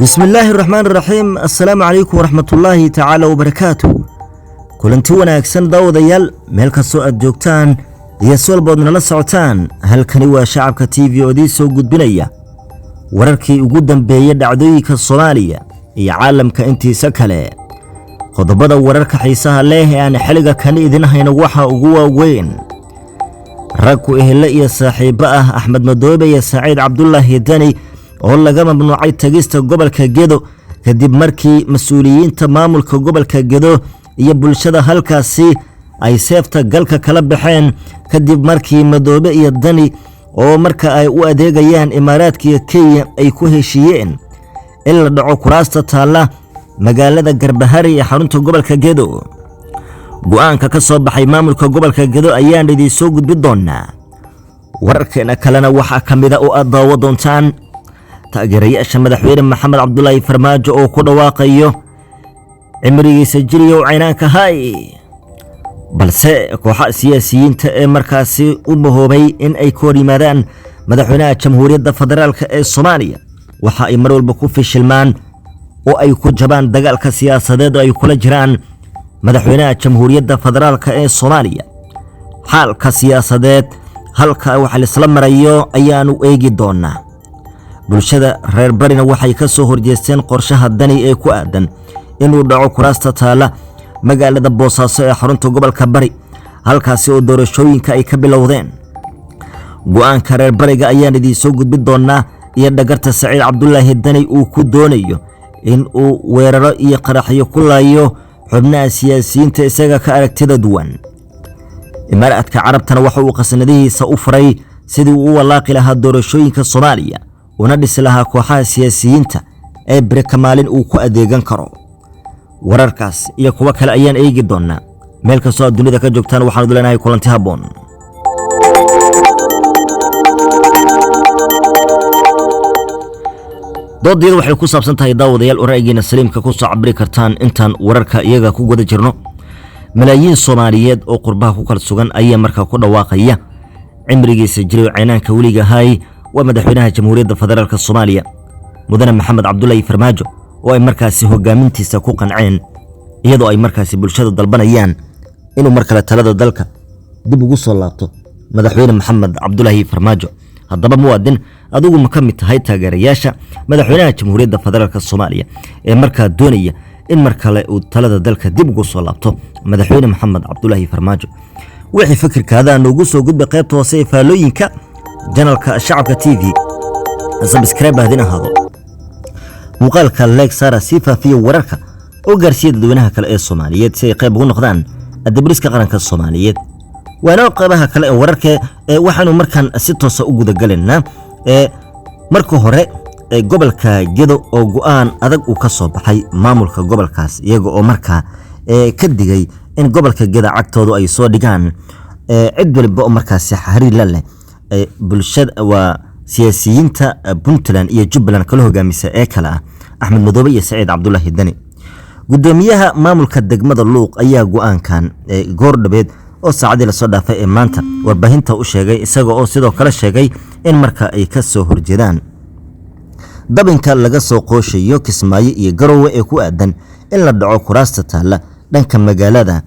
بسم الله الرحمن الرحيم. السلام عليكم ورحمة الله تعالى وبركاته. كلنتي wanaagsan daawadayaal meel kastoo aad joogtaan iyo solbood nala socotaan halkani waa shacabka TV oo idin soo gudbinaya wararkii ugu dambeeyay dhacdooyinka Soomaaliya iyo caalamka intiisa kale. qodobada wararka xiisaha leh ee aan xiliga kan idin hayno waxa ugu waaweyn rag ku ehelay iyo saaxiibo ah Axmed Madoobe iyo Saciid Cabdullaahi Dani oo laga mamnuucay tagista gobolka Gedo kadib markii mas'uuliyiinta maamulka gobolka Gedo iyo bulshada halkaasi ay seefta galka kala baxeen kadib markii Madoobe iyo Dani oo marka ay u adeegayaan Imaaraadka Kenya ay ku heshiiyeen in la dhaco kuraasta taala magaalada Garbahari ee xarunta gobolka Gedo. go'aanka ka soo baxay maamulka gobolka Gedo ayaan idin soo gudbin doonaa. wararkeena kalena waxa kamid ah oo aad daawo doontaan taageerayaasha madaxweyne Maxamed Cabdullaahi Farmaajo oo ku dhawaaqayo cimrigiisa jiriyo caynaanka hay balse kooxaha siyaasiyiinta ee markaasi u mahoobay in ay ka yimaadaan madaxweynaha Jamhuuriyadda Federaalka ee Soomaaliya waxa ay mar walba ku fishilmaan oo ay ku jabaan dagaalka siyaasadeed oo ay kula jiraan madaxweynaha Jamhuuriyadda Federaalka ee Soomaaliya. xaalka siyaasadeed halka waxa la isla marayo ayaanu eegi doonaa. bulshada reer barina waxay ka soo horjeesteen qorshaha Dani ee ku aadan inuu dhaco kuraasta taala magaalada Boosaaso ee xarunta gobolka Bari halkaasi oo doorashooyinka ay ka bilowdeen. go'aanka reer bariga ayaan idin soo gudbin doonaa iyo dhagarta Saciid Cabdullaahi Dani uu ku doonayo in uu weeraro iyo qaraxyo ku laayo xubnaha siyaasiyiinta isaga ka aragtida duwan. Imaaraadka Carabtana waxa uu qasnadihiisa u furay sidii uu walaaqi lahaa doorashooyinka Soomaaliya una dhisi lahaa kooxaha siyaasiyiinta ee birka maalin uu ku adeegan karo. wararkaas iyo kuwa kale ayaan eegi doonaa. meel kastoo aad dunida ka joogtaan waxaan u leenahay kulanti haboon. doodiyadu waxay ku saabsan tahay daawadayaal ra'yigiina saliimka ku soo cabiri kartaan intaan wararka iyaga ku guda jirno. malaayiin Soomaaliyeed oo qurbaha ku kala sugan ayaa markaa ku dhawaaqaya cimrigiisa jiriyo caynaanka weliga hay waa madaxweynaha Jamhuuriyadda Federaalka Soomaaliya mudane Maxamed Cabdullaahi Farmaajo oo ay markaasi hogaamintiisa ku qanceen iyadoo ay markaasi bulshada dalbanayaan inuu markale talada dalka dib ugu soo laabto madaxweyne Maxamed Cabdullaahi Farmaajo. haddaba muwaadin adigu ma ka mid tahay taageerayaasha madaxweynaha Jamhuuriyadda Federaalka Soomaaliya ee markaa doonaya in markale uu talada dalka dib ugu soo laabto madaxweyne Maxamed Cabdullaahi Farmaajo? wixii fikirkaada noogu soo gudbay qaybta hoose ee faalooyinka janalka shacabka TV. subscribe hadina hado muuqaalka like saara si faafiyo wararka oo gaarsiiya dadweynaha kale ee Soomaaliyeed si ay qayb uga noqdaan adabariska qaranka Soomaaliyeed. waana qaybaha kale ee wararka waxaanu markan si toos ah u guda galanaa marka hore gobolka Gedo oo go'aan adag uu ka soo baxay maamulka gobolkaas iyaga oo markaa ka digay in gobolka Gedo cagtoodu ay soo dhigaan cid walba oo markaas xariir la leh bulshada waa siyaasiyiinta Puntland iyo Jubbaland kala hogaamisa ee kala ah Axmed Madoobe iyo Saciid Cabdullaahi Dani. gudoomiyaha maamulka degmada Luuq ayaa go'aankan goordhabeed oo saacadii la soo dhaafay ee maanta warbaahinta u sheegay isaga oo sidoo kale sheegay in marka ay ka soo horjeedaan dabinka laga soo qooshayo Kismaayo iyo Garowe ee ku aadan in la dhaco kuraasta taala dhanka magaalada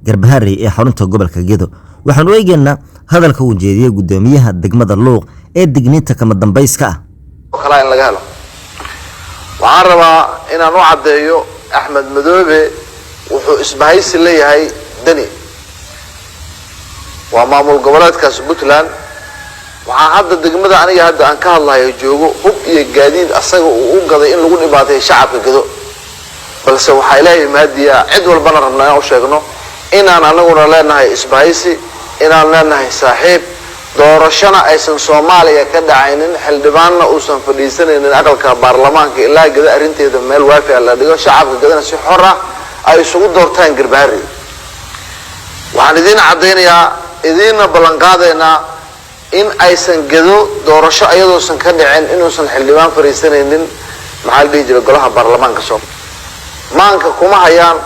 Garbahari ee xarunta gobolka Gedo. waxaan eegaynaa hadalka uu jeediyay gudoomiyaha degmada Luuq ee digniinta kama dambayska ah. kala in laga helo waxaan rabaa inaan u cadeeyo Axmed Madoobe wuxuu isbahaysi leeyahay Dani waa maamul goboleedkaas Puntland. waxaan hadda degmada aniga hadda aan ka hadlayo joogo hub iyo gaadiid asaga uu u gaday in lagu dhibaateeyo shacabka Gedo balse waxa ilaahay maadiya cid walbana rabnaa inaan u sheegno inaan anaguna leenahay isbahaysi inaan leenahay saaxiib doorashana aysan Soomaaliya ka dhacaynin xildhibaanna uusan fadhiisanaynin aqalka baarlamaanka ilaa Gedo arinteeda meel waafi ah la dhigo shacabka Gedana si xor ah ay isugu doortaan Garbahari. waxaan idin cadeynayaa idina ballan qaadayna in aysan Gedo doorasho ayadoosan ka dhicin inuusan xildhibaan fadhiisanaynin maxaa la dhihi jiray golaha baarlamaanka Soomaaliya. maanka kuma hayaan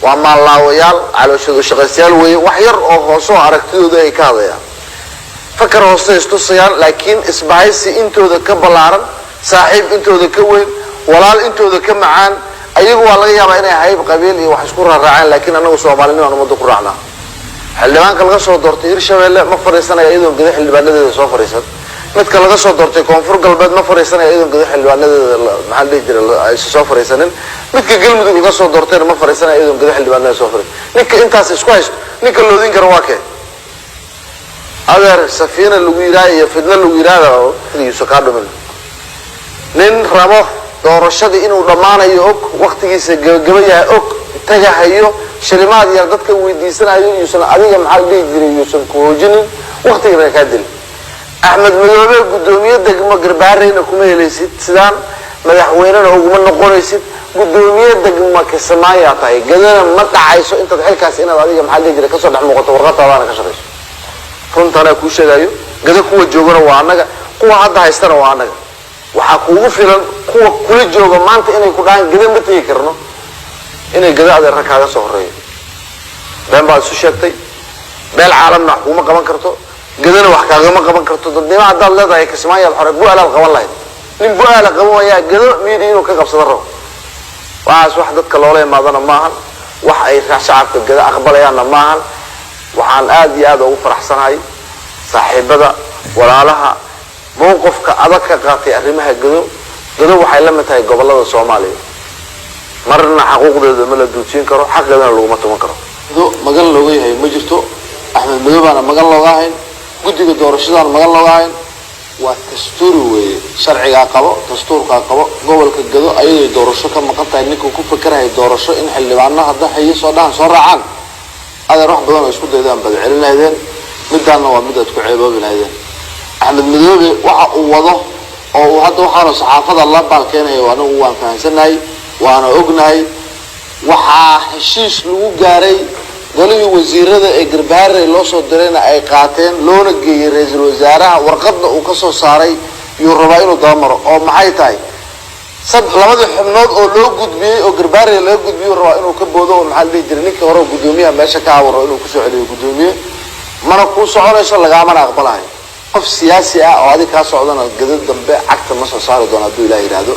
waa maalaawayaal calooshooda shaqaystayaal weeye wax yar oo hoosoo aragtidooda ay ka hadlayaan fakar hoose istusayaan laakiin isbahaysi intooda ka ballaaran saaxiib intooda ka weyn walaal intooda ka macaan ayagu waa laga yaabaa inay hayb qabiil iyo wax isku raacaan laakiin anagu Soomaalida aan umada ku raacnaa xildhibaanka laga soo doortay Hirshabeelle ma fariisanayo iyadoo gadax xildhibaanadeeda soo fariisan midka laga soo doortay Koonfur Galbeed ma fariisanayo iyadoo gadax xildhibaanadeeda maxaa la jiray ay soo fariisanin midka Galmudug laga soo doortay ma fariisanayo iyadoo gadax xildhibaanadeeda soo fariisan ninka intaas isku haysto ninka loodin karo waa kee adeer safiina lagu yiraahdo iyo fidna lagu yiraahdo iyo ka dhumin nin rabo doorashada inuu dhamaanayo og waqtigiisa gabagabayaa og tagahayo shilimaad yar dadka weydiisanayo yuusan adiga maxaa la jiray yuusan ku hoojinin waqtiga ka dil Ahmed Madoobe gudoomiye degmo Garbaareyna kuma helaysid sidaan madaxweynena ugu noqonaysid gudoomiye degmo ka Soomaaliya tahay gadana ma dhacayso inta xilkaas inaad adiga maxaa la jiray ka soo dhex muuqato warqadaada ka shaqeyso runtaana ku sheegayo gada kuwa joogana waa anaga kuwa hadda haystana waa anaga waxa kuugu filan kuwa kula jooga maanta inay ku dhahan gada ma tagi karno inay gada adeer kaaga soo horeeyo baan baad isu sheegtay beel caalamna kuma qaban karto gadana wax kaaga ma qaban karto dadnimo haddaad leedahay Kismaayo xore bu'aal qaban lahayd nin bu'aal qabanaya gado miid inuu ka qabsado rabo waas wax dadka loola imaadana maahan wax ay shacabka gada aqbalayaana maahan waxaan aad iyo aad ugu faraxsanahay saaxiibada walaalaha mowqifka adag ka qaatay arrimaha gado waxay la mid tahay gobolada Soomaaliya marna xuquuqdeeda ma la duusin karo xaqeedana lagu tuman karo magal looga yahay ma jirto Ahmed Madoobe magal looga hayn guddiga doorashada magal looga hayn waa dastuur weeye sharciga qabo dastuurka qabo gobolka gado ayay doorasho ka maqan tahay ninka ku fikirayo doorasho in xildhibaanaha hadda hay soo dhaan soo raacaan adeer wax badan oo isku daydaan bad celinaydeen midana waa mid aad ku ceeboobilaydeen Ahmed Madoobe waxa uu wado oo hadda waxaana saxaafada la baalkeenayo waana uu waan fahansanahay waana ognahay waxa heshiis lagu gaaray golihii wasiirada ee Garbaare loo soo dirayna ay qaateen loona geeyay ra'iisul wasaaraha warqadna uu ka soo saaray iyo rabaa inuu daamaro oo maxay tahay labada xubnood oo loo gudbiyay oo Garbaare loo gudbiyo rabaa inuu ka boodo oo maxaa la jiray ninka hore gudoomiyaha meesha ka awro inuu ku soo celiyo gudoomiye mana ku soconayso lagama aqbalahay qof siyaasi ah oo adiga ka socdana gadad dambe cagta ma soo saari doona haduu Ilaahay yiraahdo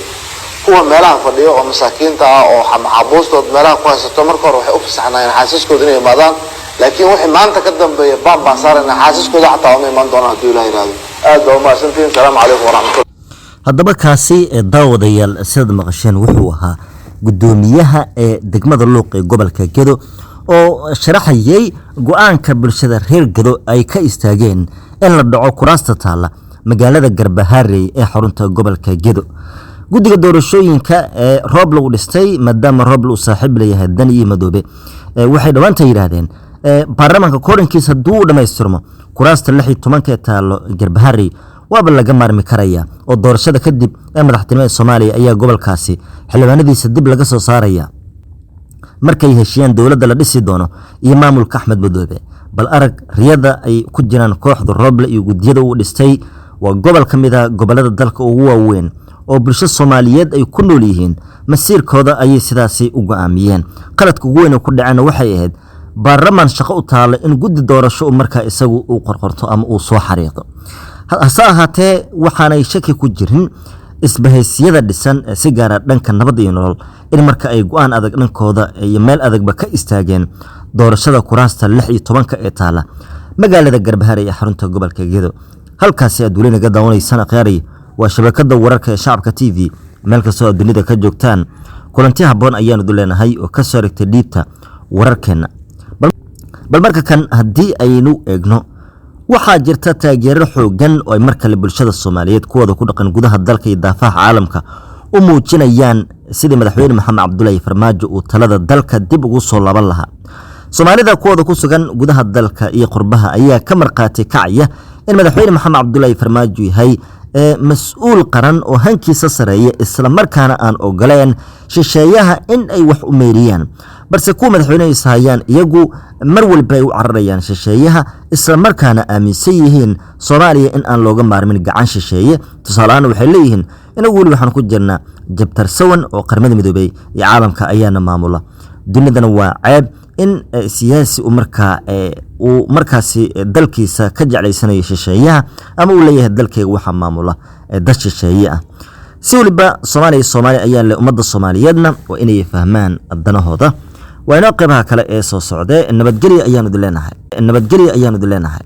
kuwa meelaha fadhiyo oo masaakiinta ah oo maxaabuustood meelaha ku haysto marka hore waxay u fasaxnayeen xaasaskooda inay imaadaan laakiin wixii maanta ka dambeeya baan saarana xaasaskooda xataa ma iman doonaan haduu Ilaahay yiraahdo aad baa ma santiin salaamu calaykum waraxmatullahi haddaba kaasi daawadayaal sida maqasheen wuxuu ahaa gudoomiyaha ee degmada Luuq ee gobolka Gedo oo sharaxayay go'aanka bulshada reer Gedo ay ka istaageen in la dhaco kuraasta taala magaalada Garbaharey ee xarunta gobolka Gedo guddiga doorashooyinka ee roob lagu dhistay maadaama roob uu saaxiib leeyahay Dani iyo Madoobe waxay dhawaanta yiraahdeen baarlamaanka koorankiisa duu dhameystirmo kuraasta 16 ee taalo Garbaharey waaba laga maarmi karaya oo doorashada kadib ee madaxtinimada Soomaaliya ayaa gobolkaasi xildhibaanadiisa dib laga soo saaraya markay heshiyaan dawladda la dhisi doono iyo maamulka Ahmed Madoobe bal arag riyada ay ku jiraan kooxda Rooble iyo gudiyada uu dhistay waa gobol kamid ah gobolada dalka ugu waaweyn oo bulshada Soomaaliyeed ay ku nool yihiin masiirkooda ayay sidaasi u go'aamiyeen qaladka ugu weyn oo ku dhacayna waxay ahayd baarlamaan shaqo u taala in guddi doorasho marka isagu uu qorqorto ama uu soo xariiqo hase ahaatee waxaanay shaki ku jirin isbahaysiyada dhisan si gaar ah dhanka nabad iyo nolol in marka ay go'aan adag dhankooda iyo meel adagba ka istaageen doorashada kuraasta 16 ee taala magaalada Garbaharey ee xarunta gobolka Gedo halkaasi aad weli naga daawanaysan qeyri waa shabakada wararka ee shacabka TV meel kastoo aad dunida ka joogtaan kulanti haboon ayaanu duleenahay oo ka soo rigtay dhiibta wararkeena bal marka kan hadii aynu eegno waxaa jirta taageero xoogan oo ay markale bulshada Soomaaliyeed kuwada ku dhaqan gudaha dalka iyo daafaha caalamka u muujinayaan sidii madaxweyne Maxamed Cabdullaahi Farmaajo uu talada dalka dib ugu soo laaban lahaa Soomaalida kuwada ku sugan gudaha dalka iyo qurbaha ayaa ka marqaatay kacaya in madaxweyne Maxamed Cabdullaahi Farmaajo yahay mas'uul qaran oo hankiisa sareeya isla markaana aan ogoleen shisheeyaha in ay wax u meeriyaan balse kuwa madaxweynaha hayaan iyagu mar walba ay u cararayaan shisheeyaha isla markaana aaminsan yihiin Soomaaliya in aan looga maarmin gacan shisheeye tusaalahan waxay leeyihiin inagu wali waxaan ku jirnaa jabtar sawan oo qarmada midoobay iyo caalamka ayaana maamula dunidana waa ceeb in siyaasi uu markaasi dalkiisa ka jeclaysanayo shisheeyaha ama uu leeyahay dalkayga waxa maamula dad shisheeye ah si waliba Soomaaliya ayaa leh ummadda Soomaaliyeedna waa inay fahmaan danahooda waa inoo qaybaha kale ee soo socda nabadgelyo ayaanu dileenahay